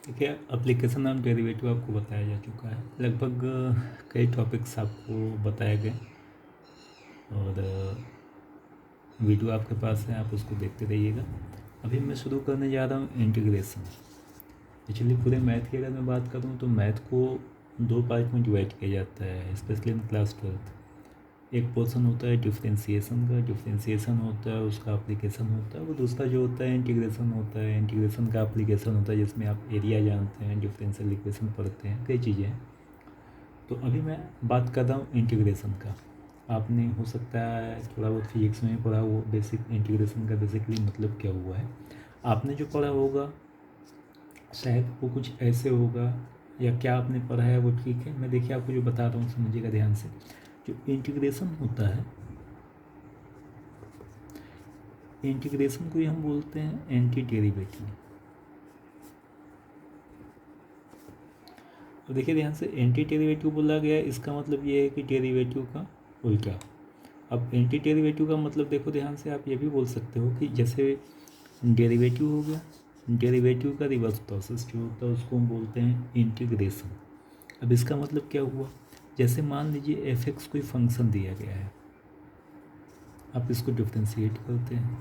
ठीक है, application of derivative आपको बताया जा चुका है। लगभग कई टॉपिक्स आपको बताए गए और वीडियो आपके पास है, आप उसको देखते रहिएगा। अभी मैं शुरू करने जा रहा हूँ इंटीग्रेशन। एक्चुअली पूरे मैथ की अगर मैं बात करूँ तो मैथ को दो पार्ट में डिवाइड किया जाता है, स्पेशली इन क्लास 12। एक पोर्शन होता है डिफ्रेंसिएशन का, डिफ्रेंसिएशन होता है उसका एप्लीकेशन होता है। वो दूसरा जो होता है इंटीग्रेशन होता है, इंटीग्रेशन का एप्लीकेशन होता है, जिसमें आप एरिया जानते हैं, डिफरेंशियल इक्वेशन पढ़ते हैं, कई चीज़ें हैं। तो अभी मैं बात कर रहा हूँ इंटीग्रेशन का। आपने हो सकता है थोड़ा बहुत फिजिक्स में पढ़ा वो बेसिक इंटीग्रेशन का बेसिकली मतलब क्या हुआ है। आपने जो पढ़ा होगा शायद वो कुछ ऐसे होगा, या क्या आपने पढ़ा है वो ठीक है। मैं देखिए आपको जो बता रहा हूँ समझिएगा ध्यान से। जो इंटीग्रेशन होता है, इंटीग्रेशन को ही हम बोलते हैं एंटी डेरिवेटिव। तो देखिए ध्यान से, एंटी डेरिवेटिव बोला गया है, इसका मतलब ये है कि डेरिवेटिव का उल्टा। अब एंटी डेरिवेटिव का मतलब देखो ध्यान से, आप ये भी बोल सकते हो कि जैसे डेरिवेटिव हो गया, डेरिवेटिव का रिवर्स प्रोसेस जो होता है उसको हम बोलते हैं इंटीग्रेशन। अब इसका मतलब क्या हुआ, जैसे मान लीजिए एफ एक्स कोई फंक्शन दिया गया है, आप इसको डिफ्रेंशिएट करते हैं,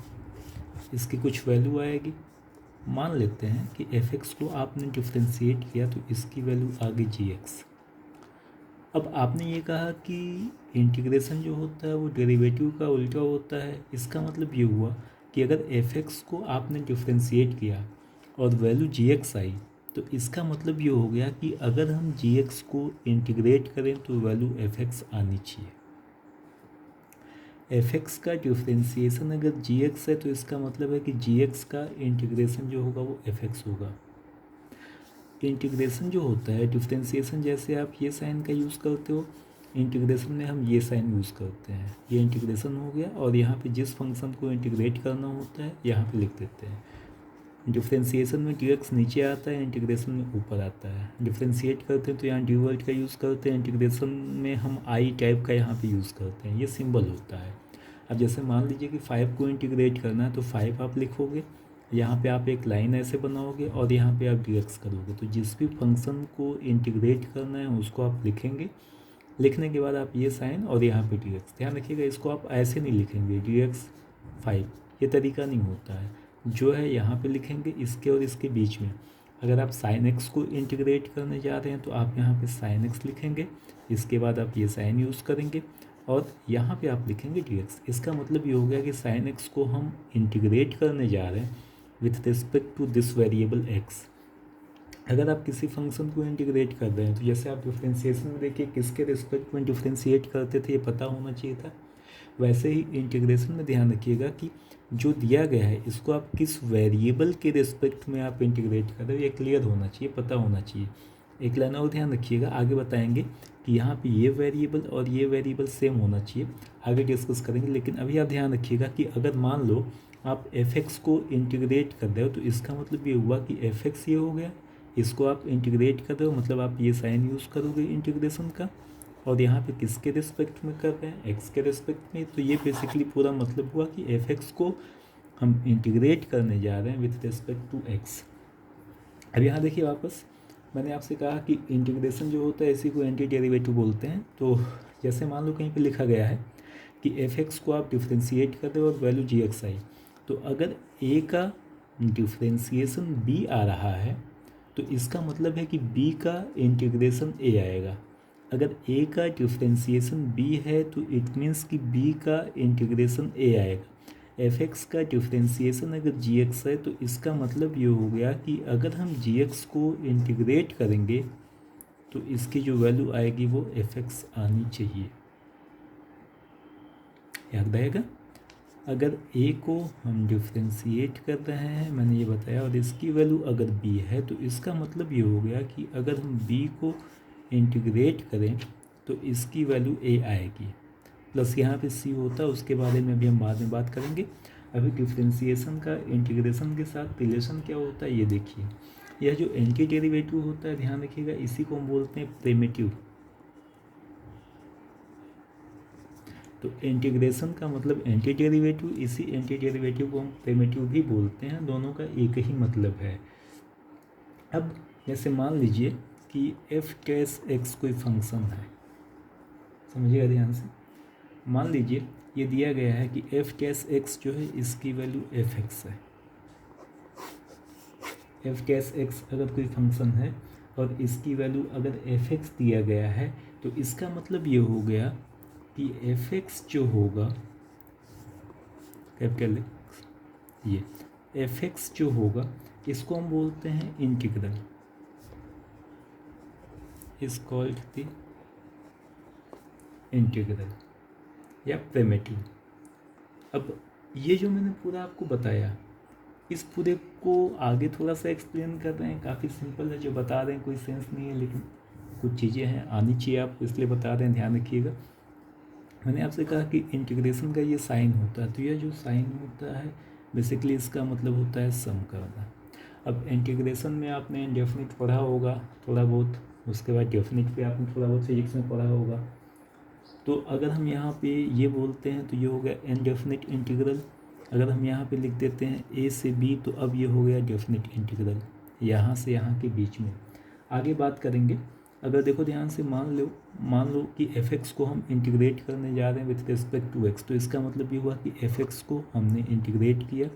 इसकी कुछ वैल्यू आएगी। मान लेते हैं कि एफ एक्स को आपने डिफ्रेंशिएट किया तो इसकी वैल्यू आ गई जी एक्स। अब आपने ये कहा कि इंटीग्रेशन जो होता है वो डेरिवेटिव का उल्टा होता है। इसका मतलब ये हुआ कि अगर एफ एक्स को आपने डिफ्रेंशिएट किया और वैल्यू जी एक्स आई, तो इसका मतलब ये हो गया कि अगर हम जी एक्स को इंटीग्रेट करें तो वैल्यू एफ एक्स आनी चाहिए। एफ एक्स का डिफ्रेंशिएशन अगर जी एक्स है तो इसका मतलब है कि जी एक्स का इंटीग्रेशन जो होगा वो एफ एक्स होगा। इंटीग्रेशन जो होता है, डिफ्रेंशिएशन जैसे आप ये साइन का यूज़ करते हो, इंटीग्रेशन में हम ये साइन यूज़ करते हैं। ये इंटीग्रेशन हो गया और यहाँ पे जिस फंक्शन को इंटीग्रेट करना होता है यहाँ पे लिख देते हैं। डिफ्रेंशिएशन में डी एक्स नीचे आता है, इंटीग्रेशन में ऊपर आता है। डिफ्रेंशिएट करते हैं तो यहाँ डी वर्ड का यूज़ करते हैं, इंटीग्रेशन में हम आई टाइप का यहाँ पे यूज़ करते हैं। ये सिंबल होता है। अब जैसे मान लीजिए कि 5 को इंटीग्रेट करना है तो 5 आप लिखोगे, यहाँ पे आप एक लाइन ऐसे बनाओगे और यहाँ पे आप डी एक्स करोगे। तो जिस भी फंक्शन को इंटीग्रेट करना है उसको आप लिखेंगे। लिखने के बाद आप ये साइन और यहाँ पे डी एक्स, ध्यान रखिएगा इसको आप ऐसे नहीं लिखेंगे डी एक्स 5, ये तरीका नहीं होता है। जो है यहाँ पे लिखेंगे इसके और इसके बीच में। अगर आप साइन एक्स को इंटीग्रेट करने जा रहे हैं तो आप यहाँ पे साइन एक्स लिखेंगे, इसके बाद आप ये साइन यूज़ करेंगे और यहाँ पे आप लिखेंगे डी एक्स। इसका मतलब ये हो गया कि साइन एक्स को हम इंटीग्रेट करने जा रहे हैं with respect to this variable x. अगर आप किसी फंक्शन को इंटीग्रेट कर रहे हैं तो जैसे आप डिफ्रेंशिएशन में देखिए किसके रिस्पेक्ट में डिफ्रेंशिएट करते थे, ये पता होना चाहिए था। वैसे ही इंटीग्रेशन में ध्यान रखिएगा कि जो दिया गया है इसको आप किस वेरिएबल के रिस्पेक्ट में आप इंटीग्रेट कर रहे हो, ये क्लियर होना चाहिए, पता होना चाहिए। एक लाइन और ध्यान रखिएगा, आगे बताएंगे कि यहाँ पे ये वेरिएबल और ये वेरिएबल सेम होना चाहिए, आगे डिस्कस करेंगे। लेकिन अभी आप ध्यान रखिएगा कि अगर मान लो आप एफ एक्स को इंटीग्रेट कर रहे हो तो इसका मतलब ये हुआ कि एफ एक्स ये हो गया, इसको आप इंटीग्रेट कर रहे हो मतलब आप ये साइन यूज़ करोगे इंटीग्रेशन का, और यहाँ पे किसके रिस्पेक्ट में कर रहे हैं, एक्स के रिस्पेक्ट में। तो ये बेसिकली पूरा मतलब हुआ कि एफ एक्स को हम इंटीग्रेट करने जा रहे हैं विथ रिस्पेक्ट टू एक्स। अब यहाँ देखिए वापस मैंने आपसे कहा कि इंटीग्रेशन जो होता है इसी को एंटी डेरिवेटिव बोलते हैं। तो जैसे मान लो कहीं पे लिखा गया है कि एफ एक्स को आप डिफ्रेंशिएट कर रहे हो और वैल्यू जी एक्स आई, तो अगर ए का डिफ्रेंशिएशन बी आ रहा है तो इसका मतलब है कि बी का इंटीग्रेशन ए आएगा। अगर ए का डिफ्रेंशिएशन बी है तो इट मीन्स कि बी का इंटीग्रेशन ए आएगा। एफ एक्स का डिफ्रेंशिएशन अगर जी एक्स है तो इसका मतलब ये हो गया कि अगर हम जी एक्स को इंटीग्रेट करेंगे तो इसकी जो वैल्यू आएगी वो एफ एक्स आनी चाहिए, याद रहेगा। अगर ए को हम डिफ्रेंशिएट कर रहे हैं, मैंने ये बताया, और इसकी वैल्यू अगर बी है तो इसका मतलब ये हो गया कि अगर हम बी को इंटीग्रेट करें तो इसकी वैल्यू ए आएगी। प्लस यहाँ पे सी होता है, उसके बारे में भी हम बाद में बात करेंगे। अभी डिफ्रेंशिएशन का इंटीग्रेशन के साथ रिलेशन क्या होता है ये देखिए। यह जो एंटी डेरिवेटिव होता है ध्यान रखिएगा, इसी को हम बोलते हैं प्रिमिटिव। तो इंटीग्रेशन का मतलब एंटी डेरिवेटिव, इसी एंटी डेरिवेटिव को हम प्रिमिटिव भी बोलते हैं, दोनों का एक ही मतलब है। अब जैसे मान लीजिए कि एफ डैश एक्स कोई फंक्शन है, समझिएगा ध्यान से। मान लीजिए ये दिया गया है कि एफ डैश एक्स जो है इसकी वैल्यू एफ एक्स है। एफ डैश एक्स अगर कोई फंक्शन है और इसकी वैल्यू अगर एफ एक्स दिया गया है तो इसका मतलब ये हो गया कि एफ एक्स जो होगा कैपिटल एक्स, ये एफ एक्स जो होगा इसको हम बोलते हैं integral, is called the integral या प्रिमिटिव। अब ये जो मैंने पूरा आपको बताया, इस पूरे को आगे थोड़ा सा एक्सप्लेन कर रहे हैं, काफ़ी सिंपल है जो बता रहे हैं, कोई सेंस नहीं है, लेकिन कुछ चीज़ें हैं आनी चाहिए आपको, इसलिए बता रहे हैं, ध्यान रखिएगा। मैंने आपसे कहा कि इंटीग्रेशन का ये साइन होता है, तो यह जो साइन होता है बेसिकली इसका मतलब होता है सम करना। अब इंटीग्रेशन में आपने इंडेफिनिट पढ़ा होगा थोड़ा बहुत, उसके बाद डेफिनिट पे आपने थोड़ा बहुत फिजिक्स में पढ़ा होगा। तो अगर हम यहाँ पे ये बोलते हैं तो ये हो गया इनडेफिनिट इंटीग्रल। अगर हम यहाँ पे लिख देते हैं ए से बी तो अब ये हो गया डेफिनिट इंटीग्रल, यहाँ से यहाँ के बीच में। आगे बात करेंगे। अगर देखो ध्यान से, मान लो कि एफ एक्स को हम इंटीग्रेट करने जा रहे हैं विथ रिस्पेक्ट टू एक्स, तो इसका मतलब ये हुआ कि एफ एक्स को हमने इंटीग्रेट किया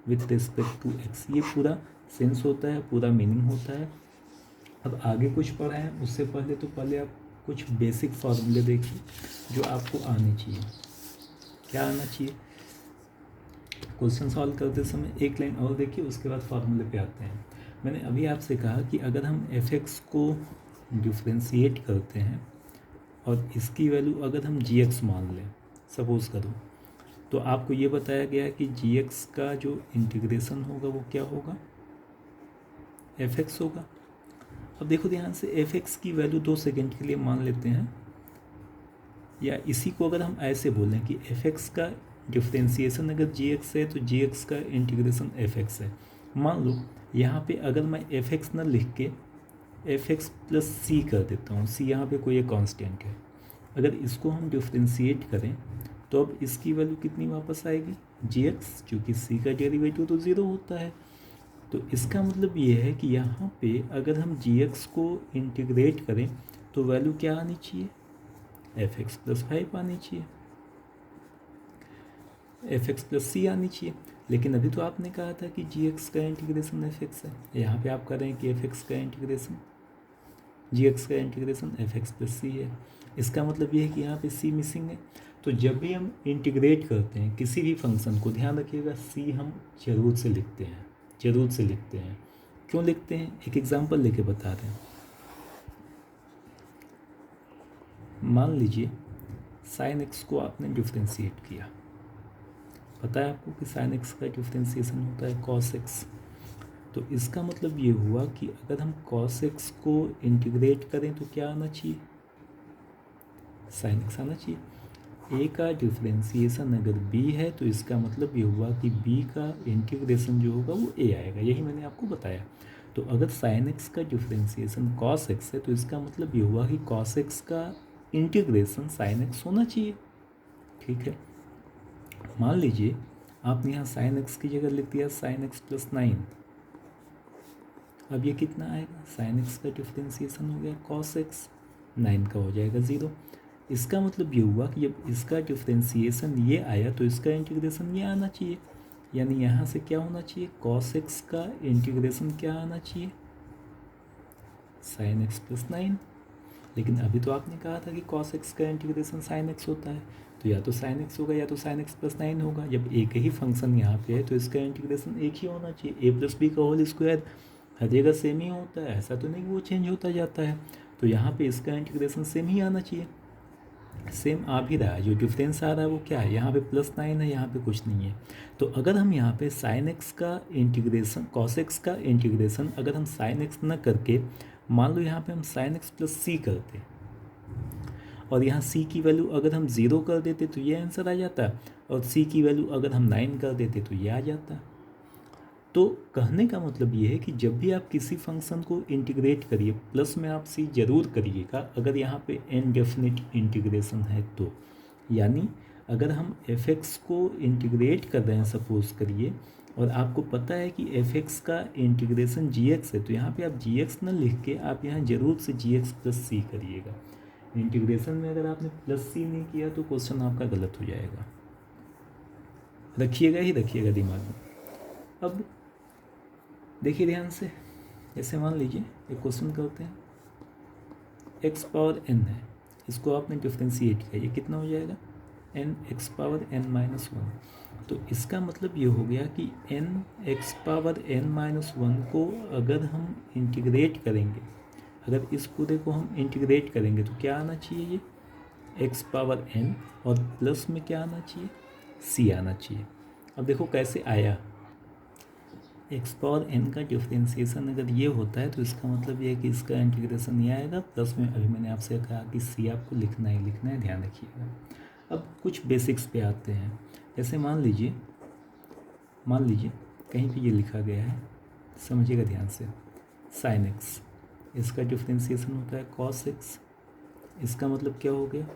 विथ रिस्पेक्ट टू एक्स। ये पूरा सेंस होता है, पूरा मीनिंग होता है। अब आगे कुछ पढ़ा है उससे पहले आप कुछ बेसिक फार्मूले देखिए जो आपको आने चाहिए। क्या आना चाहिए? क्वेश्चन सॉल्व करते समय एक लाइन और देखिए, उसके बाद फार्मूले पे आते हैं। मैंने अभी आपसे कहा कि अगर हम एफ एक्स को डिफ्रेंशिएट करते हैं और इसकी वैल्यू अगर हम जी एक्स मान लें, सपोज करो, तो आपको ये बताया गया कि जी एक्स का जो इंटीग्रेशन होगा वो क्या होगा, एफ एक्स होगा। अब देखो ध्यान से, एफ एक्स की वैल्यू 2 सेकेंड के लिए मान लेते हैं, या इसी को अगर हम ऐसे बोलें कि एफ एक्स का डिफ्रेंशिएशन अगर जी एक्स है तो जी एक्स का इंटीग्रेशन एफ एक्स है। मान लो यहाँ पे अगर मैं एफ एक्स न लिख के एफ एक्स प्लस सी कर देता हूँ, सी यहाँ पे कोई एक कांस्टेंट है, अगर इसको हम डिफ्रेंशिएट करें तो अब इसकी वैल्यू कितनी वापस आएगी, जी एक्स, क्योंकि सी का डेरिवेटिव तो 0 होता है। तो इसका मतलब ये है कि यहाँ पे अगर हम जी एक्स को इंटीग्रेट करें तो वैल्यू क्या आनी चाहिए, एफ एक्स प्लस 5 आनी चाहिए, एफ एक्स प्लस सी आनी चाहिए। लेकिन अभी तो आपने कहा था कि जी एक्स का इंटीग्रेशन एफ एक्स है, यहाँ पे आप कह रहे हैं कि एफ एक्स का इंटीग्रेशन जी एक्स का इंटीग्रेशन एफ एक्स प्लस सी है। इसका मतलब ये है कि यहाँ पे सी मिसिंग है। तो जब भी हम इंटीग्रेट करते हैं किसी भी फंक्शन को, ध्यान रखिएगा सी हम जरूर से लिखते हैं, जरूर से लिखते हैं। क्यों लिखते हैं, एक एग्जांपल लेके बता रहे हैं। मान लीजिए साइन एक्स को आपने डिफ्रेंशिएट किया, पता है आपको कि साइन एक्स का डिफ्रेंशिएशन होता है कॉस एक्स। तो इसका मतलब ये हुआ कि अगर हम कॉस एक्स को इंटीग्रेट करें तो क्या आना चाहिए, साइन एक्स आना चाहिए। ए का डिफ्रेंशिएशन अगर बी है तो इसका मतलब ये हुआ कि बी का इंटीग्रेशन जो होगा वो ए आएगा, यही मैंने आपको बताया। तो अगर साइन एक्स का डिफ्रेंशिएशन कॉस एक्स है तो इसका मतलब ये हुआ कि कॉस एक्स का इंटीग्रेशन साइन एक्स होना चाहिए, ठीक है। मान लीजिए आपने यहाँ साइन एक्स की जगह लिख दिया साइन एक्स प्लस 9, अब ये कितना आएगा, साइन एक्स का डिफ्रेंशिएशन हो गया कॉस एक्स, 9 का हो जाएगा 0। इसका मतलब ये हुआ कि जब इसका डिफ्रेंशिएशन ये आया तो इसका इंटीग्रेशन ये आना चाहिए, यानी यहाँ से क्या होना चाहिए, कॉस एक्स का इंटीग्रेशन क्या आना चाहिए, साइन एक्स प्लस 9। लेकिन अभी तो आपने कहा था कि कॉस एक्स का इंटीग्रेशन साइन एक्स होता है, तो या तो साइन एक्स होगा या तो साइन एक्स प्लस 9 होगा। जब एक ही फंक्शन यहाँ पे है तो इसका इंटीग्रेशन एक ही होना चाहिए, ए प्लस बी का होल स्क्वायर हर जगह सेम ही होता है, ऐसा तो नहीं कि वो चेंज होता जाता है। तो यहाँ पे इसका इंटीग्रेशन सेम ही आना चाहिए, सेम आ भी रहा है। जो डिफरेंस आ रहा है वो क्या है, यहाँ पे प्लस 9 है, यहाँ पे कुछ नहीं है। तो अगर हम यहाँ पे साइन एक्स का इंटीग्रेशन कॉस एक्स का इंटीग्रेशन अगर हम साइन एक्स न करके, मान लो यहाँ पे हम साइन एक्स प्लस सी करते और यहाँ सी की वैल्यू अगर हम 0 कर देते तो ये आंसर आ जाता, और सी की वैल्यू अगर हम 9 कर देते तो ये आ जाता। तो कहने का मतलब ये है कि जब भी आप किसी फंक्शन को इंटीग्रेट करिए, प्लस में आप सी जरूर करिएगा अगर यहाँ पे इनडेफिनिट इंटीग्रेशन है तो। यानी अगर हम एफ एक्स को इंटीग्रेट कर रहे हैं, सपोज करिए और आपको पता है कि एफ एक्स का इंटीग्रेशन जी एक्स है, तो यहाँ पे आप जी एक्स न लिख के आप यहाँ जरूर से जी एक्स प्लस सी करिएगा। इंटीग्रेशन में अगर आपने प्लस सी नहीं किया तो क्वेश्चन आपका गलत हो जाएगा, रखिएगा ही रखिएगा दिमाग में। अब देखिए ध्यान से, जैसे मान लीजिए एक क्वेश्चन करते हैं, एक्स पावर एन है, इसको आपने डिफ्रेंशिएट किया, ये कितना हो जाएगा, n x power n minus one. तो इसका मतलब ये हो गया कि n x power n minus one को अगर हम इंटीग्रेट करेंगे, अगर इस पूरे को हम इंटीग्रेट करेंगे तो क्या आना चाहिए, ये एक्स पावर एन और प्लस में क्या आना चाहिए, सी आना चाहिए। अब देखो कैसे आया, एक्स पावर एन का डिफ्रेंशिएशन अगर ये होता है तो इसका मतलब ये है कि इसका इंटीग्रेशन ये आएगा प्लस में, अभी मैंने आपसे कहा कि सी आपको लिखना ही लिखना है, ध्यान रखिएगा। अब कुछ बेसिक्स पे आते हैं, जैसे मान लीजिए कहीं पे ये लिखा गया है, समझिएगा ध्यान से, साइन एक्स, इसका डिफ्रेंशिएशन होता है कॉस एक्स। इसका मतलब क्या हो गया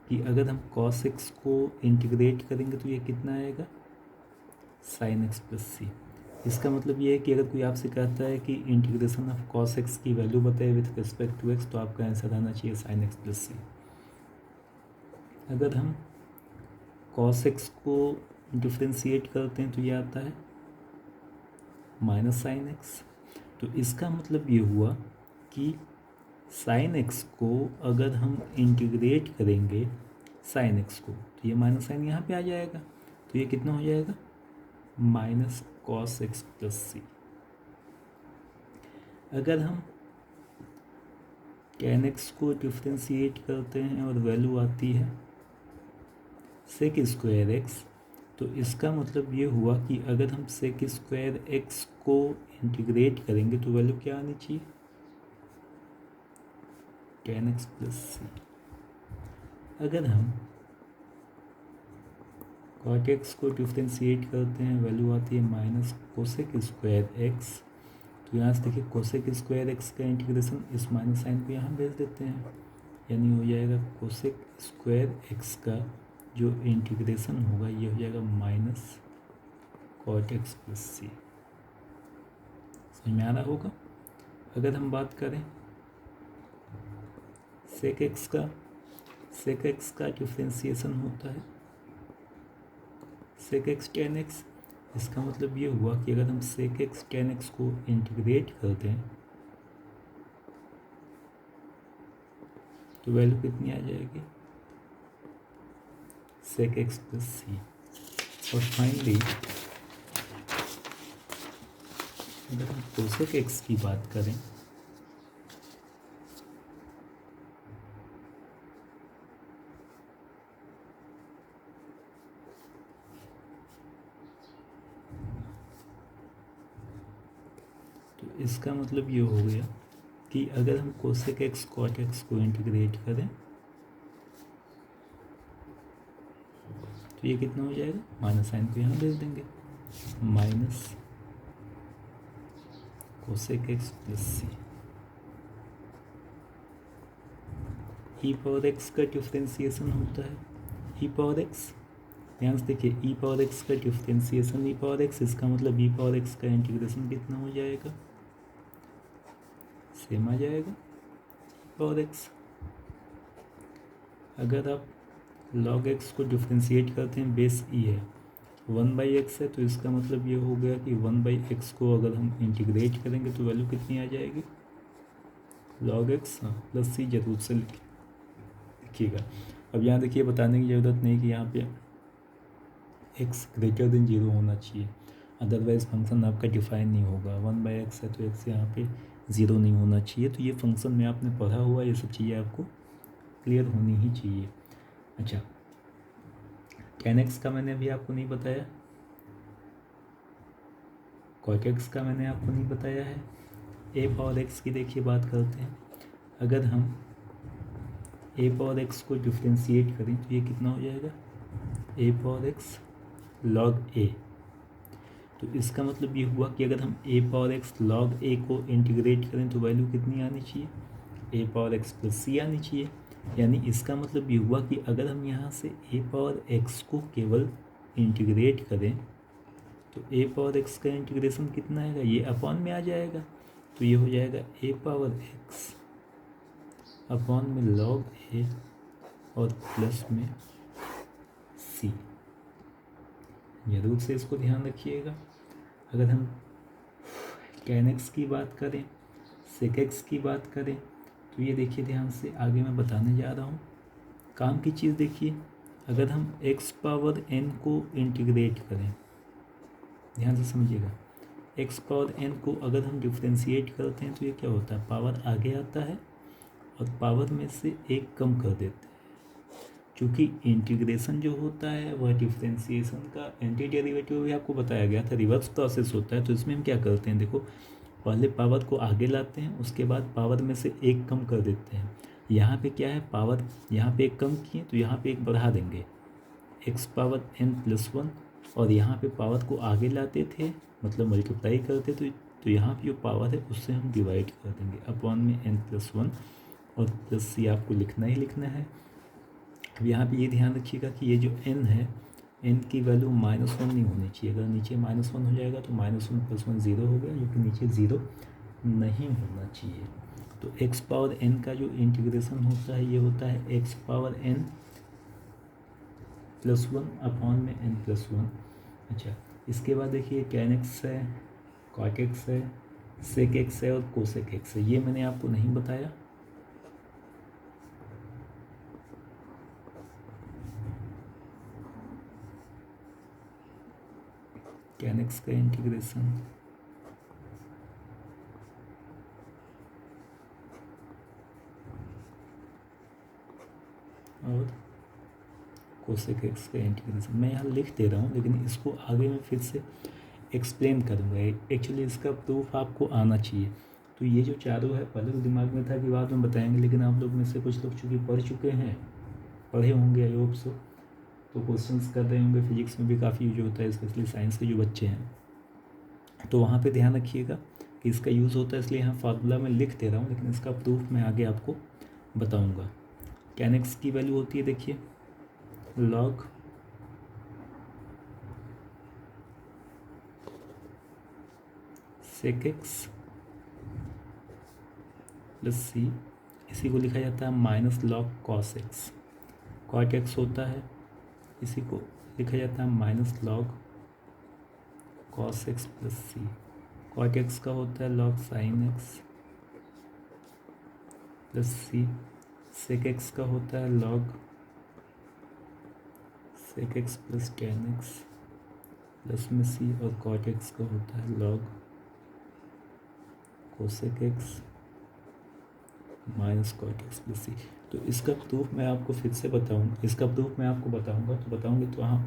कि अगर हम कॉस एक्स को इंटीग्रेट करेंगे तो ये कितना आएगा, साइन एक्स प्लस सी। इसका मतलब ये है कि अगर कोई आपसे कहता है कि इंटीग्रेशन ऑफ कॉस एक्स की वैल्यू बताए विथ रिस्पेक्ट टू एक्स, तो आपका आंसर आना चाहिए साइन एक्स प्लस सी। अगर हम कॉस एक्स को डिफ्रेंशिएट करते हैं तो ये आता है माइनस साइन एक्स। तो इसका मतलब ये हुआ कि साइन एक्स को अगर हम इंटीग्रेट करेंगे साइन एक्स को, तो ये माइनस साइन यहाँ पे आ जाएगा, तो ये कितना हो जाएगा, माइनस कॉस एक्स प्लस सी। अगर हम टेन एक्स को डिफ्रेंशिएट करते हैं और वैल्यू आती है सेक स्क्वायर एक्स, तो इसका मतलब ये हुआ कि अगर हम सेक स्क्वायर एक्स को इंटीग्रेट करेंगे तो वैल्यू क्या आनी चाहिए, टेन एक्स प्लस सी। अगर हम कॉट एक्स को डिफ्रेंशिएट करते हैं, वैल्यू आती है माइनस कोसेक स्क्वायर एक्स, तो यहाँ से देखिए कोसेक स्क्वायर एक्स का इंटीग्रेशन, इस माइनस साइन को यहाँ भेज देते हैं, यानी हो जाएगा कोसेक स्क्वायर एक्स का जो इंटीग्रेशन होगा ये हो जाएगा माइनस कॉट एक्स प्लस सी। समझ में आ रहा होगा। अगर हम बात करें सेक एक्स का डिफ्रेंशिएशन होता है सेक एक्स टेन एक्स। इसका मतलब ये हुआ कि अगर हम सेक एक्स टेन एक्स को इंटीग्रेट करते हैं तो वैल्यू कितनी आ जाएगी, सेक एक्स प्लस सी। और फाइनली अगर हम कोसेक एक्स की बात करें तो इसका मतलब ये हो गया कि अगर हम कोसेक एक्स कॉट एक्स को इंटीग्रेट करें तो ये कितना हो जाएगा, माइनस साइन को यहाँ भेज देंगे, माइनस कोसेक एक्स प्लस सी। ई पावर एक्स का डिफ्रेंशिएशन होता है ई पावर एक्स, ध्यान से देखिए, ई पावर एक्स का डिफ्रेंशिएशन ई पावर एक्स, इसका मतलब ई पावर एक्स का इंटीग्रेशन कितना हो जाएगा, सेम आ जाएगा पावर एक्स। अगर आप लॉग एक्स को डिफ्रेंशिएट करते हैं, बेस ई है, वन बाई एक्स है, तो इसका मतलब ये हो गया कि वन बाई एक्स को अगर हम इंटीग्रेट करेंगे तो वैल्यू कितनी आ जाएगी, लॉग एक्स प्लस सी, जरूर से लिखिएगा। अब यहाँ देखिए बताने की ज़रूरत नहीं कि यहाँ पे एक्स ग्रेटर देन जीरो होना चाहिए, अदरवाइज़ फंक्शन आपका डिफाइन नहीं होगा। वन बाई एक्स है तो एक्स यहाँ पे ज़ीरो नहीं होना चाहिए। तो ये फंक्शन में आपने पढ़ा हुआ, ये सब चीज़ें आपको क्लियर होनी ही चाहिए। अच्छा, टेन एक्स का मैंने अभी आपको नहीं बताया, कॉट एक्स का मैंने आपको नहीं बताया है। ए पावर एक्स की देखिए बात करते हैं, अगर हम ए पावर एक्स को डिफ्रेंशिएट करें तो ये कितना हो जाएगा, ए पावर एक्स लॉग ए। तो इसका मतलब ये हुआ कि अगर हम ए पावर एक्स लॉग ए को इंटीग्रेट करें तो वैल्यू कितनी आनी चाहिए, ए पावर एक्स प्लस सी आनी चाहिए। यानी इसका मतलब ये हुआ कि अगर हम यहाँ से ए पावर एक्स को केवल इंटीग्रेट करें तो ए पावर एक्स का इंटीग्रेशन कितना आएगा, ये अपॉन में आ जाएगा, तो ये हो जाएगा ए पावर एक्स अपॉन में लॉग ए और प्लस में सी। जरूर से इसको ध्यान रखिएगा। अगर हम tan x की बात करें, sec x की बात करें, तो ये देखिए ध्यान से, आगे मैं बताने जा रहा हूँ। काम की चीज़ देखिए, अगर हम x पावर n को इंटीग्रेट करें, ध्यान से समझिएगा, x पावर n को अगर हम डिफ्रेंशिएट करते हैं तो ये क्या होता है, पावर आगे आता है और पावर में से एक कम कर देते हैं। क्योंकि इंटीग्रेशन जो होता है वह डिफ्रेंशिएशन का एंटी डेरिवेटिव भी आपको बताया गया था, रिवर्स प्रोसेस होता है। तो इसमें हम क्या करते हैं, देखो पहले पावर को आगे लाते हैं, उसके बाद पावर में से एक कम कर देते हैं। यहाँ पे क्या है, पावर यहाँ पे एक कम किए तो यहाँ पे एक बढ़ा देंगे, x पावर n प्लस 1, और यहाँ पे पावर को आगे लाते थे मतलब मल्टीप्लाई करते तो यहाँ पे जो पावर है उससे हम डिवाइड कर देंगे अपॉन में n प्लस 1 और प्लस सी आपको लिखना ही लिखना है। अब यहाँ पे ये ध्यान रखिएगा कि ये जो n है, n की वैल्यू -1 नहीं होनी चाहिए। अगर नीचे -1 हो जाएगा तो -1 प्लस 1 0 हो गया, जो कि नीचे 0 नहीं होना चाहिए। तो x पावर n का जो इंटीग्रेशन होता है ये होता है x power n plus 1 upon में n प्लस 1। अच्छा, इसके बाद देखिए tan x है, cot x है, sec x है और cosec x है। ये मैंने आपको नहीं बताया। tan x का इंटीग्रेशन और cosec x का इंटीग्रेशन मैं यहाँ लिख दे रहा हूँ, लेकिन इसको आगे मैं फिर से एक्सप्लेन करूँगा। एक्चुअली इसका प्रूफ आपको आना चाहिए। तो ये जो चारों है पहले तो दिमाग में था कि बाद में बताएंगे, लेकिन आप लोग में से कुछ लोग चूँकि पढ़ चुके हैं, पढ़े होंगे आई होप सो, तो क्वेश्चंस कर रहे होंगे। फिजिक्स में भी काफ़ी यूज होता है, स्पेशली साइंस के जो बच्चे हैं, तो वहाँ पे ध्यान रखिएगा कि इसका यूज़ होता है। इसलिए यहाँ फार्मूला में लिख दे रहा हूँ, लेकिन इसका प्रूफ मैं आगे आपको बताऊँगा। tan x की वैल्यू होती है देखिए log sec x प्लस सी, इसी को लिखा जाता है minus log cos x। cot x होता है, इसी को लिखा जाता है minus log cos x plus C. cot x का होता है log sin x plus C. sec x का होता है log sec x plus tan x plus में सी, और cot x का होता है log cosec x minus cot x plus C. तो इसका प्रूफ मैं आपको फिर से बताऊँगा, तो बताऊँगे तो हाँ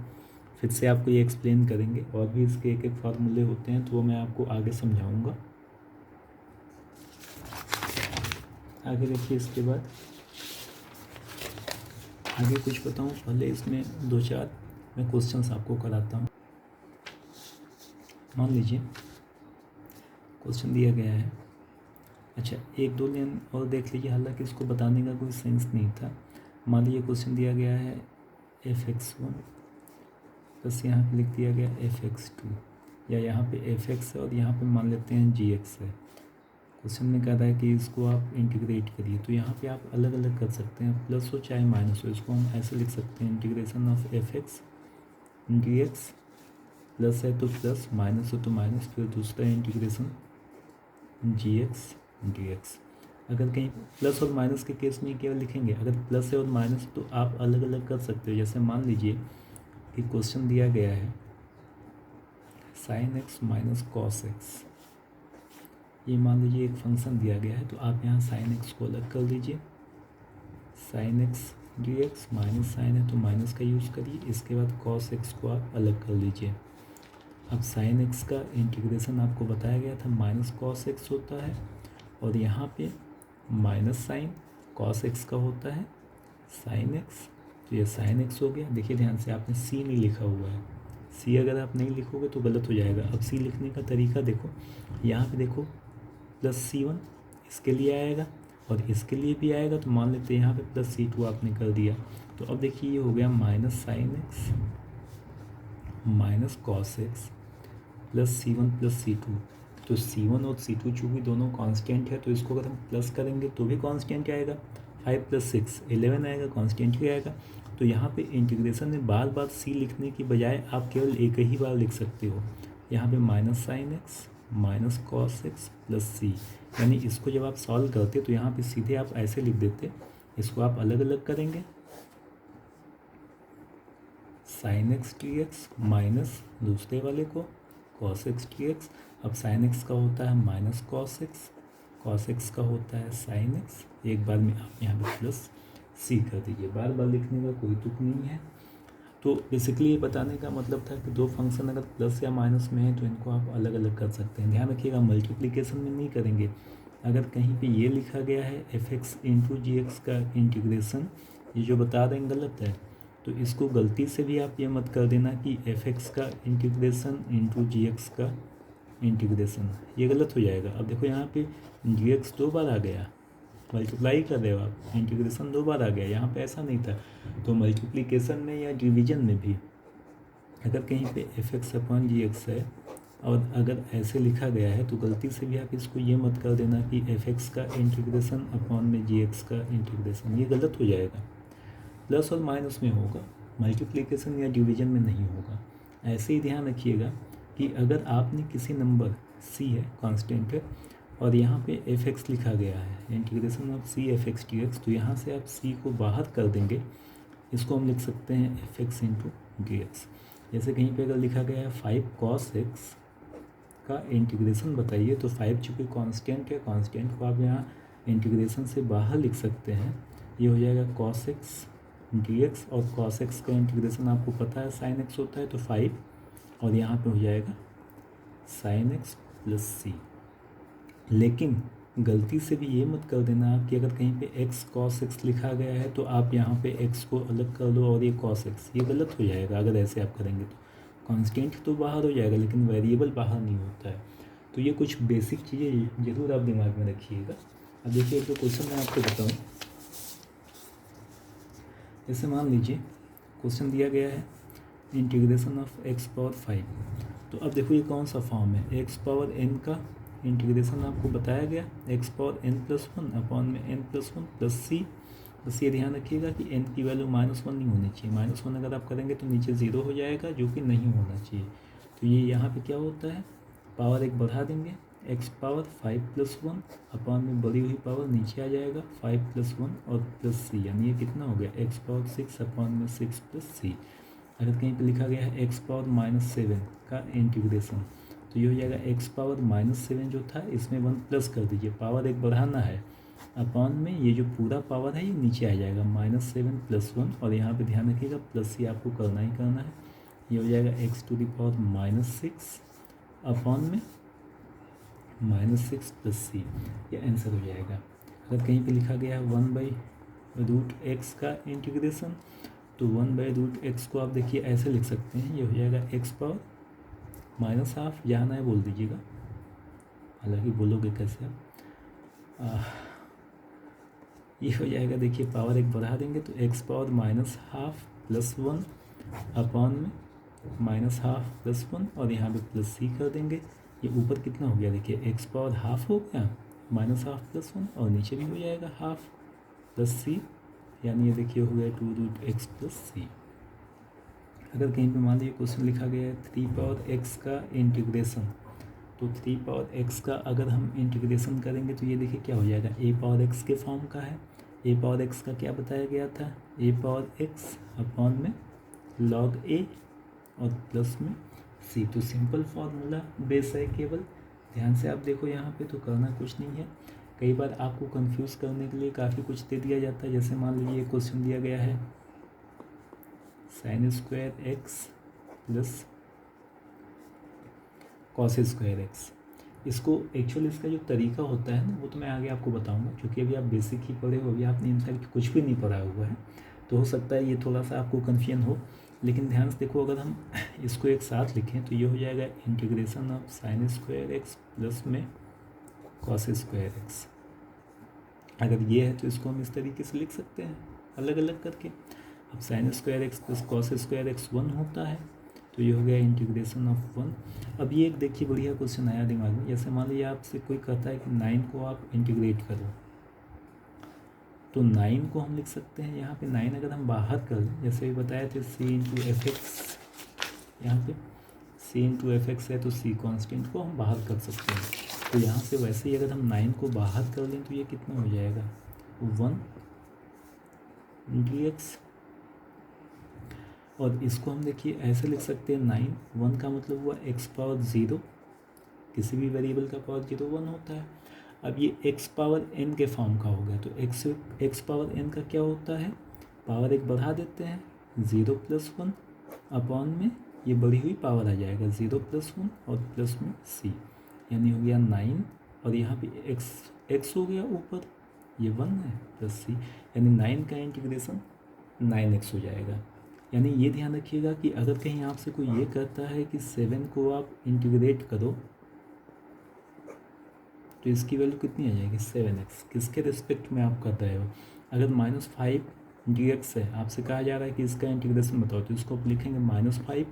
फिर से आपको ये एक्सप्लेन करेंगे, और भी इसके एक एक फार्मूले होते हैं तो वो मैं आपको आगे समझाऊँगा। आगे देखिए, इसके बाद आगे कुछ बताऊँ, पहले इसमें 2-4 मैं क्वेश्चंस आपको कराता हूँ। मान लीजिए क्वेश्चन दिया गया है, अच्छा 1-2 लाइन और देख लीजिए, हालांकि इसको बताने का कोई सेंस नहीं था। मान लीजिए क्वेश्चन दिया गया है f(x1) प्लस यहाँ पे लिख दिया गया f(x2), या यहाँ पे f(x) है और यहाँ पे मान लेते हैं g(x) है। क्वेश्चन में कह रहा है कि इसको आप इंटीग्रेट करिए, तो यहाँ पे आप अलग अलग कर सकते हैं, प्लस हो चाहे माइनस हो। इसको हम ऐसे लिख सकते हैं, integration of f(x) dx, plus है तो प्लस, माइनस हो तो माइनस, फिर दूसरा इंटीग्रेशन gx dx। अगर कहीं प्लस और माइनस के केस में क्या लिखेंगे, अगर प्लस है और माइनस तो आप अलग अलग कर सकते हो। जैसे मान लीजिए कि क्वेश्चन दिया गया है sin x minus cos x, ये मान लीजिए एक फंक्शन दिया गया है, तो आप यहाँ sin x को अलग कर लीजिए, sin x dx, minus sine है तो माइनस का यूज़ करिए, इसके बाद cos x को आप अलग कर लीजिए। अब sin x का इंटीग्रेशन आपको बताया गया था माइनस cos x होता है, और यहाँ पे माइनस साइन cos x का होता है sin x, तो ये sin x हो गया। देखिए ध्यान से, आपने c नहीं लिखा हुआ है, c अगर आप नहीं लिखोगे तो गलत हो जाएगा। अब c लिखने का तरीका देखो, यहाँ पे देखो प्लस c1 इसके लिए आएगा और इसके लिए भी आएगा, तो मान लेते हैं यहाँ पे प्लस c2 आपने कर दिया। तो अब देखिए ये हो गया minus sine x minus cos x plus C1 plus C2। तो C1 और C2 चूँकि दोनों कांस्टेंट है तो इसको अगर हम प्लस करेंगे तो भी कांस्टेंट आएगा। 5 + 6 11 आएगा, कांस्टेंट ही आएगा। तो यहाँ पे इंटीग्रेशन में बार बार C लिखने की बजाय आप केवल एक ही बार लिख सकते हो। यहाँ पे -sin x -cos x plus C, यानी इसको जब आप सॉल्व करते तो यहाँ पे सीधे आप ऐसे लिख देते। इसको आप अलग अलग करेंगे, sin x dx माइनस दूसरे वाले को cos x dx। अब sin x का होता है माइनस cos x का होता है sin x। एक बार में आप यहाँ पे प्लस C कर दीजिए, बार बार लिखने का कोई तुक नहीं है। तो बेसिकली ये बताने का मतलब था कि दो फंक्शन अगर प्लस या माइनस में है तो इनको आप अलग अलग कर सकते हैं। ध्यान रखिएगा मल्टीप्लिकेशन में नहीं करेंगे। अगर कहीं पे ये लिखा गया है fx इंटू जी एक्स का इंटीग्रेशन, ये जो बता रहे हैं गलत है, तो इसको गलती से भी आप ये मत कर देना कि fx का इंटीग्रेशन इंटू जी एक्स का इंटीग्रेशन, ये गलत हो जाएगा। अब देखो यहाँ पे जी एक्स 2 बार आ गया, मल्टीप्लाई कर रहे हो आप, इंटीग्रेशन 2 बार आ गया, यहाँ पे ऐसा नहीं था। तो मल्टीप्लिकेशन में या डिवीजन में भी अगर कहीं पे fx/gx है और अगर ऐसे लिखा गया है तो गलती से भी आप इसको ये मत कर देना कि fx का इंटीग्रेशन अपॉन में gx का इंटीग्रेशन, ये गलत हो जाएगा। प्लस और माइनस में होगा, मल्टीप्लिकेशन या डिवीजन में नहीं होगा। ऐसे ही ध्यान रखिएगा कि अगर आपने किसी नंबर c है, कांस्टेंट है, और यहाँ पे fx लिखा गया है integration of c fx dx, तो यहाँ से आप c को बाहर कर देंगे। इसको हम लिख सकते हैं fx इंटू dx। जैसे कहीं पे अगर लिखा गया है 5 cos x का इंटीग्रेशन बताइए, तो 5 चूँकि कांस्टेंट है, कांस्टेंट को आप यहाँ इंटीग्रेशन से बाहर लिख सकते हैं। ये हो जाएगा cos x dx, और cos x का इंटीग्रेशन आपको पता है sin x होता है, तो 5, और यहाँ पे हो जाएगा sin x प्लस c। लेकिन गलती से भी ये मत कर देना आप कि अगर कहीं पे x cos x लिखा गया है तो आप यहाँ पे x को अलग कर दो और ये cos x, ये गलत हो जाएगा। अगर ऐसे आप करेंगे तो कांस्टेंट तो बाहर हो जाएगा लेकिन वेरिएबल बाहर नहीं होता है। तो ये कुछ बेसिक चीज़ें ज़रूर आप दिमाग में रखिएगा। अब देखिए एक दो क्वेश्चन मैं आपको बताऊँ। जैसे मान लीजिए क्वेश्चन दिया गया है इंटीग्रेशन ऑफ x⁻5। तो अब देखो ये कौन सा फॉर्म है, x⁻n का इंटीग्रेशन आपको बताया गया x⁻n+1 अपॉन में n+1 प्लस c। बस ये ध्यान रखिएगा कि n की वैल्यू -1 नहीं होनी चाहिए। -1 अगर आप करेंगे तो नीचे 0 हो जाएगा, जो कि नहीं होना चाहिए। तो ये यहाँ पे क्या होता है, पावर एक बढ़ा देंगे, x⁻5+1 अपॉन में बढ़ी हुई पावर नीचे आ जाएगा 5+1 और प्लस c, यानी ये कितना हो गया x⁻6 अपॉन में 6 प्लस c। अगर कहीं पे लिखा गया है x⁻7 का इंटीग्रेशन, तो ये हो जाएगा x⁻7 जो था इसमें 1 प्लस कर दीजिए, पावर एक बढ़ाना है, अपॉन में ये जो पूरा पावर है ये नीचे आ जाएगा -7+1, और यहाँ पे ध्यान रखिएगा प्लस c आपको करना ही करना है। ये हो जाएगा x⁻6 अपॉन में -6 प्लस c, ये आंसर हो जाएगा। अगर कहीं पे लिखा गया है 1/√x का इंटीग्रेशन, तो 1/√x को आप देखिए ऐसे लिख सकते हैं, ये हो जाएगा x⁻-12, जहाँ ना बोल दीजिएगा, हालांकि बोलोगे कैसे आप, ये हो जाएगा, देखिए पावर एक बढ़ा देंगे तो x⁻-12+1 अपॉन में -12+1, और यहाँ पे प्लस c कर देंगे। ये ऊपर कितना हो गया, देखिए x⁻½ हो गया -12+1, और नीचे भी हो जाएगा हाफ प्लस c, यानी ये देखिए हो गया 2√x प्लस c। अगर कहीं पे मान लीजिए क्वेश्चन लिखा गया है 3x का इंटीग्रेशन, तो 3x का अगर हम इंटीग्रेशन करेंगे तो ये देखिए क्या हो जाएगा, a⁻x के फॉर्म का है। a⁻x का क्या बताया गया था, a⁻x अपॉन में log a और प्लस में c। तो सिंपल फार्मूला बेस है केवल, ध्यान से आप देखो यहाँ पे, तो करना कुछ नहीं है। कई बार आपको कंफ्यूज करने के लिए काफ़ी कुछ दे दिया जाता है। जैसे मान लीजिए क्वेश्चन दिया गया है sin² x plus cos² x। इसको एक्चुअली इसका जो तरीका होता है ना, वो तो मैं आगे आपको बताऊंगा, क्योंकि अभी आप बेसिक ही पढ़े हो, अभी आपने इनफैक्ट कुछ भी नहीं पढ़ा हुआ है, तो हो सकता है ये थोड़ा सा आपको कन्फ्यूजन हो। लेकिन ध्यान से देखो, अगर हम इसको एक साथ लिखें तो ये हो जाएगा integration of sin² x plus में cos² x। अगर ये है तो इसको हम इस तरीके से लिख सकते हैं अलग अलग करके। अब sin² x plus cos² x 1 होता है, तो तो ये हो गया इंटीग्रेशन ऑफ 1। अब ये एक देखिए बढ़िया क्वेश्चन आया दिमाग में, जैसे मान लीजिए आपसे कोई कहता है कि 9 को आप इंटीग्रेट करो, तो 9 को हम लिख सकते हैं यहाँ पे 9 अगर हम बाहर कर लें, जैसे भी बताए थे c इंटू एफ एक्स, यहाँ पे c इंटू एफ एक्स है तो c कॉन्स्टेंट को हम बाहर कर सकते हैं। तो यहाँ से वैसे ही अगर हम 9 को बाहर कर लें तो ये कितना हो जाएगा 1 dx, और इसको हम देखिए ऐसे लिख सकते हैं 9, 1 का मतलब हुआ x पावर 0, किसी भी वेरिएबल का पावर 0 1 होता है। अब ये x पावर n के फॉर्म का हो गया, तो x पावर n का क्या होता है, पावर एक बढ़ा देते हैं 0 + 1 अपॉन में ये बढ़ी हुई पावर आ जाएगा 0 + 1 और प्लस में c, यानी हो गया 9, और यहाँ पे x हो गया ऊपर, ये 1 है प्लस c, यानी 9 का इंटीग्रेशन 9x हो जाएगा। यानी ये ध्यान रखिएगा कि अगर कहीं आपसे कोई ये कहता है कि 7 को आप इंटीग्रेट करो तो इसकी वैल्यू कितनी आ जाएगी 7x, किसके रिस्पेक्ट में आप कर रहे हो। अगर -5 dx है, आपसे कहा जा रहा है कि इसका इंटीग्रेशन बताओ, तो इसको आप लिखेंगे -5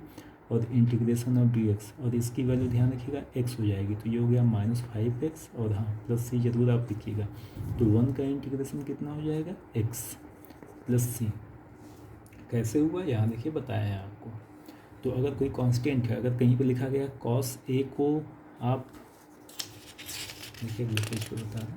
और इंटीग्रेशन ऑफ dx, और इसकी वैल्यू ध्यान रखिएगा x हो जाएगी, तो ये हो गया -5x, और हाँ प्लस c जरूर आप लिखिएगा। तो 1 का इंटीग्रेशन कितना हो जाएगा x प्लस c। कैसे हुआ यहाँ देखिए बताया है आपको। तो अगर कोई कांस्टेंट है, अगर कहीं पे लिखा गया cos a को आप देखिए इसको बता रहा,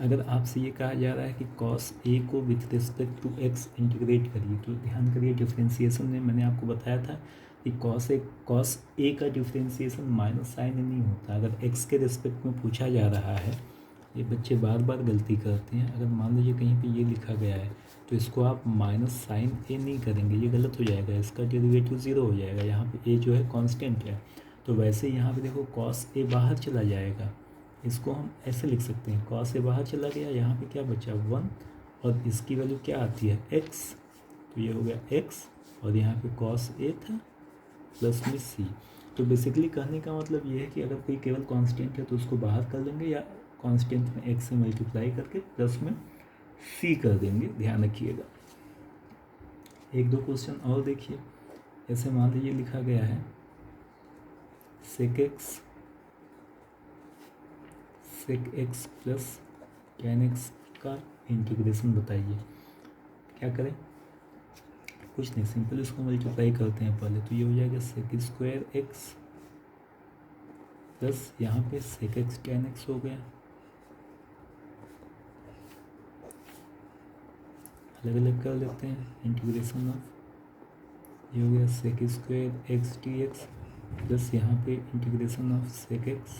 अगर आपसे ये कहा जा रहा है कि cos a को with respect to x integrate करिए, तो ध्यान करिए डिफ्रेंसिएशन में मैंने आपको बताया था कि cos a का डिफ्रेंसिएशन माइनस साइन नहीं होता। अगर x के रिस्पेक्ट में पूछा जा रहा है, ये बच्चे बार बार गलती करते हैं, अगर मान लीजिए कहीं पे ये लिखा गया है तो इसको आप माइनस साइन a नहीं करेंगे, ये गलत हो जाएगा, इसका डेरिवेटिव 0 हो जाएगा। यहाँ पे a जो है कांस्टेंट है, तो वैसे यहाँ पे देखो cos a बाहर चला जाएगा, इसको हम ऐसे लिख सकते हैं cos a बाहर चला गया, यहाँ पे क्या बचा 1, और इसकी वैल्यू क्या आती है x, तो ये हो गया x, और यहाँ पे cos a था प्लस में c। तो बेसिकली कहने का मतलब ये है कि अगर कोई केवल कांस्टेंट है तो उसको बाहर कर लेंगे, या कांस्टेंट में x से मल्टीप्लाई करके प्लस में c कर देंगे, ध्यान रखिएगा। एक दो क्वेश्चन और देखिए, ऐसे मान लीजिए लिखा गया है sec x plus tan x का इंटीग्रेशन बताइए। क्या करें, कुछ नहीं, सिंपल इसको मल्टीप्लाई करते हैं पहले, तो ये हो जाएगा sec स्क्वायर x प्लस यहाँ पे sec x tan x हो गया, अलग अलग कर लेते हैं इंटीग्रेशन ऑफ, ये हो गया sec square x dx plus यहाँ पे integration of sec x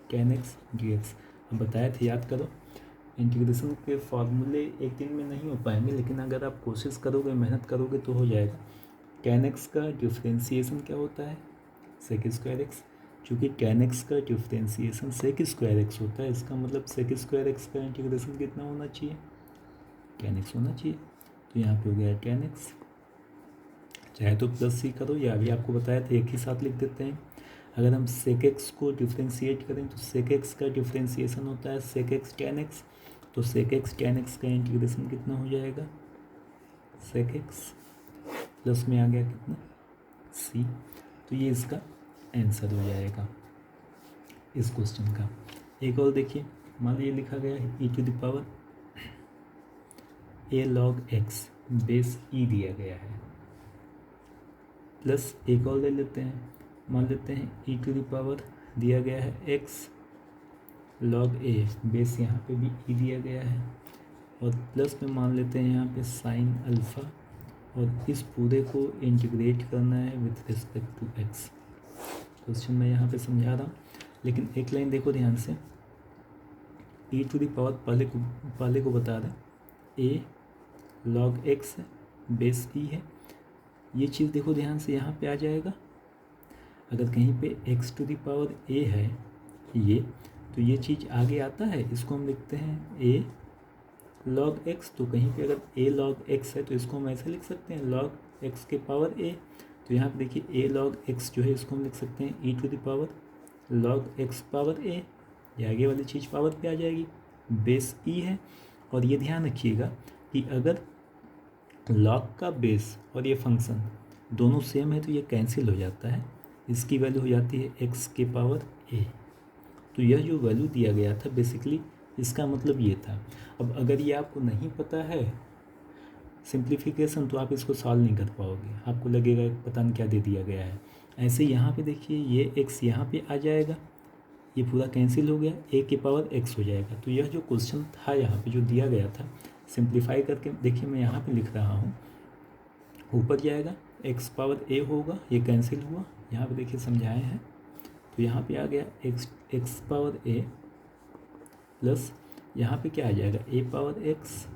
tan x dx। अब बताया था, याद करो, इंटीग्रेशन के फॉर्मूले एक दिन में नहीं हो पाएंगे, लेकिन अगर आप कोशिश करोगे, मेहनत करोगे तो हो जाएगा। tan x का डिफ्रेंसिएशन क्या होता है sec स्क्वायर x, चूँकि tan x का डिफ्रेंसिएशन sec स्क्वायर x होता है, इसका मतलब sec स्क्वायर x का इंटीग्रेशन कितना होना चाहिए tan x होना चाहिए। तो यहाँ पे हो गया tan x, चाहे तो प्लस c करो, या अभी आपको बताया था एक ही साथ लिख देते हैं। अगर हम sec x को डिफ्रेंशिएट करें तो sec x का डिफ्रेंसिएशन होता है sec x tan x, तो sec x tan x का इंटीग्रेशन कितना हो जाएगा sec x प्लस में आ गया कितना c, तो ये इसका आंसर हो जाएगा इस क्वेश्चन का। एक और देखिए, मान लीजिए लिखा गया है e⁻ a log x base e दिया गया है, प्लस एक और ले लेते हैं, मान लेते हैं e⁻ दिया गया है x log a बेस यहाँ पे भी e दिया गया है, और प्लस में मान लेते हैं यहाँ पे साइन अल्फ़ा, और इस पूरे को इंटीग्रेट करना है with respect to x। Question मैं यहाँ पे समझा रहा हूँ, लेकिन एक लाइन देखो ध्यान से, e⁻ पहले को बता दें, a log x है, बेस e है, ये चीज़ देखो ध्यान से यहाँ पे आ जाएगा। अगर कहीं पे x⁻ a है ये, तो ये चीज़ आगे आता है, इसको हम लिखते हैं a log x, तो कहीं पे अगर a log x है तो इसको हम ऐसे लिख सकते हैं log x के पावर a, तो यहाँ पे देखिए a log x जो है इसको हम लिख सकते हैं e⁻ log x power a, ये आगे वाली चीज़ पावर पे आ जाएगी, बेस ई है। और ये ध्यान रखिएगा कि अगर लॉग का बेस और ये फंक्शन दोनों सेम है तो ये कैंसिल हो जाता है, इसकी वैल्यू हो जाती है एक्स के पावर ए। तो यह जो वैल्यू दिया गया था बेसिकली इसका मतलब ये था। अब अगर ये आपको नहीं पता है सिंप्लीफिकेशन तो आप इसको सॉल्व नहीं कर पाओगे, आपको लगेगा पता नहीं क्या दे दिया गया है। ऐसे यहाँ पे देखिए ये एक्स यहाँ पे आ जाएगा, ये पूरा कैंसिल हो गया, ए के पावर एक्स हो जाएगा। तो यह जो क्वेश्चन था यहाँ पे जो दिया गया था सिंप्लीफाई करके देखिए मैं यहाँ पे लिख रहा हूँ, ऊपर जाएगा एक्स पावर ए होगा, ये कैंसिल हुआ, यहाँ पे देखिए समझाए हैं। तो यहाँ पे आ गया एक्स पावर ए प्लस यहाँ पे क्या आ जाएगा ए पावर एक्स,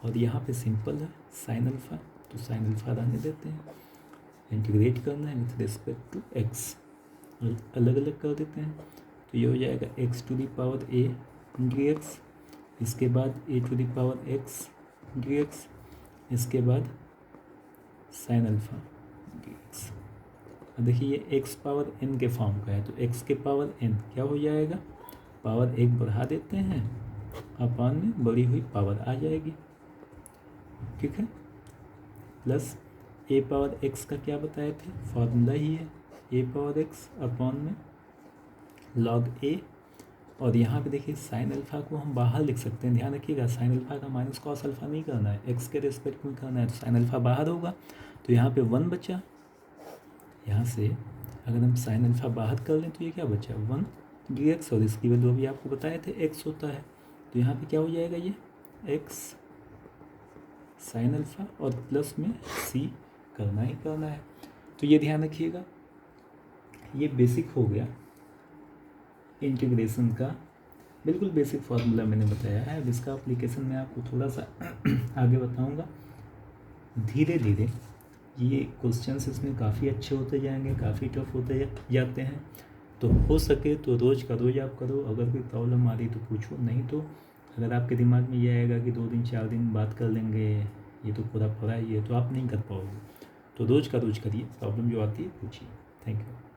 और यहाँ पे सिंपल है साइन अल्फा, तो साइन अल्फा रहने देते हैं, इंटीग्रेट करना है विथ रिस्पेक्ट टू एक्स, अलग अलग कर देते हैं। तो ये हो जाएगा x to the power a into x, इसके बाद a to the power x into x, इसके बाद साइन अल्फा इंटू एक्स। अब देखिए ये एक्स पावर एन के फॉर्म का है, तो एक्स के पावर एन क्या हो जाएगा, पावर एक बढ़ा देते हैं, अपान में बढ़ी हुई पावर आ जाएगी, ठीक है, प्लस ए पावर एक्स का क्या बताए थे, फॉर्मूला ही है ए पावर एक्स अपॉन में लॉग ए। और यहाँ पे देखिए साइन अल्फा को हम बाहर लिख सकते हैं, ध्यान रखिएगा साइन अल्फा का माइनस कॉस अल्फा नहीं करना है, एक्स के रिस्पेक्ट में करना है, तो साइन अल्फा बाहर होगा, तो यहाँ पे 1 बचा। यहाँ से अगर हम साइन अल्फा बाहर कर लें तो ये क्या बचा 1 डी एक्स, और इसकी वैल्यू अभी आपको बताए थे एक्स होता है, तो यहाँ पे क्या हो जाएगा ये एक्स साइन अल्फा और प्लस में सी करना ही करना है। तो ये ध्यान रखिएगा, ये बेसिक हो गया इंटीग्रेशन का, बिल्कुल बेसिक फार्मूला मैंने बताया है। अब इसका एप्लीकेशन मैं आपको थोड़ा सा आगे बताऊंगा, धीरे धीरे ये क्वेश्चंस इसमें काफ़ी अच्छे होते जाएंगे, काफ़ी टफ होते जाते हैं। तो हो सके तो रोज़ का रोज़ आप करो, अगर कोई प्रॉब्लम आ रही तो पूछो, नहीं तो अगर आपके दिमाग में ये आएगा कि 2 दिन 4 दिन बात कर लेंगे, ये तो पूरा पढ़ा ही है, तो आप नहीं कर पाओगे। तो रोज़ का रोज़ करिए, प्रॉब्लम जो आती है पूछिए। Thank you.